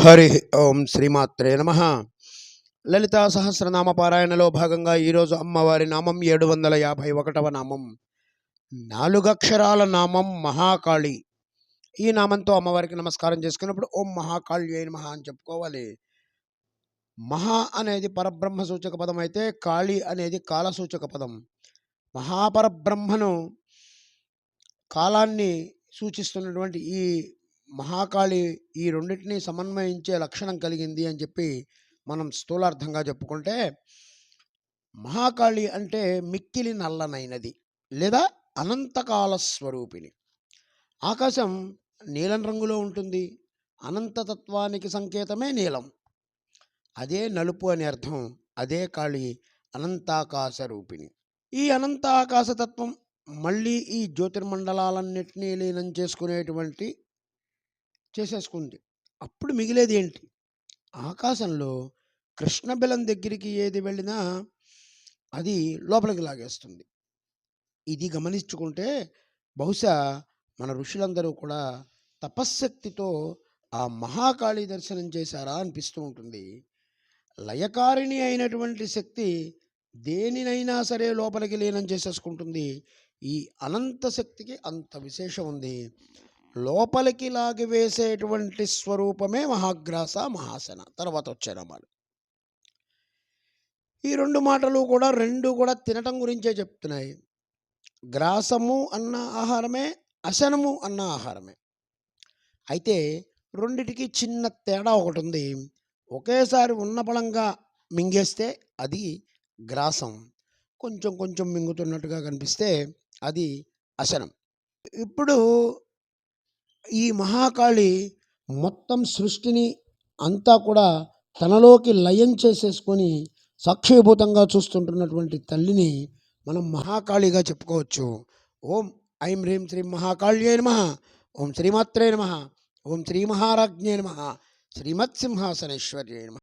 హరి ఓం శ్రీమాత్రే నమః. లలితా సహస్రనామ పారాయణలో భాగంగా ఈరోజు అమ్మవారి నామం 751వ నామం. 4 అక్షరాల నామం మహాకాళి. ఈ నామంతో అమ్మవారికి నమస్కారం చేసుకున్నప్పుడు ఓం మహాకాళ్యై నమః అని చెప్పుకోవాలి. మహా అనేది పరబ్రహ్మ సూచక పదం అయితే కాళి అనేది కాల సూచక పదం. మహాపరబ్రహ్మను కాలాన్ని సూచిస్తున్నటువంటి ఈ మహాకాళి ఈ రెండింటినీ సమన్వయించే లక్షణం కలిగింది అని చెప్పి మనం స్థూలార్థంగా చెప్పుకుంటే, మహాకాళి అంటే మిక్కిలి నల్లనైనది లేదా అనంతకాల స్వరూపిణి. ఆకాశం నీలం రంగులో ఉంటుంది. అనంతతత్వానికి సంకేతమే నీలం. అదే నలుపు అని అర్థం. అదే కాళి అనంతాకాశ రూపిణి. ఈ అనంతాకాశతత్వం మళ్ళీ ఈ జ్యోతిర్మండలాలన్నింటినీ లీనం చేసేసుకుంది. అప్పుడు మిగిలేది ఏంటి? ఆకాశంలో కృష్ణబిలం దగ్గరికి ఏది వెళ్ళినా అది లోపలికి లాగేస్తుంది. ఇది గమనించుకుంటే బహుశా మన ఋషులందరూ కూడా తపశ్శక్తితో ఆ మహాకాళి దర్శనం చేశారా అనిపిస్తూ ఉంటుంది. లయకారిణి అయినటువంటి శక్తి దేనినైనా సరే లోపలికి లీనం చేసేసుకుంటుంది. ఈ అనంత శక్తికి అంత విశేషం ఉంది. లోపలికి లాగివేసేటువంటి స్వరూపమే మహాగ్రాస మహాసన. తర్వాత వచ్చే నామాలు. ఈ రెండు మాటలు కూడా తినటం గురించే చెప్తున్నాయి. గ్రాసము అన్న ఆహారమే, అశనము అన్న ఆహారమే. అయితే రెండిటికి చిన్న తేడా ఒకటి ఉంది. ఒకేసారి ఉన్న బలంగా మింగేస్తే అది గ్రాసం, కొంచెం కొంచెం మింగుతున్నట్టుగా కనిపిస్తే అది అశనం. ఇప్పుడు ఈ మహాకాళి మొత్తం సృష్టిని అంతా కూడా తనలోకి లయం చేసేసుకొని సాక్షిభూతంగా చూస్తుంటున్నటువంటి తల్లిని మనం మహాకాళిగా చెప్పుకోవచ్చు. ఓం ఐం హ్రీం శ్రీం మహాకాళ్యై నమః. ఓం శ్రీమాత్రే నమః. ఓం శ్రీ మహారాజ్ఞే నమః. శ్రీమత్సింహాసనేశ్వర్యై నమః.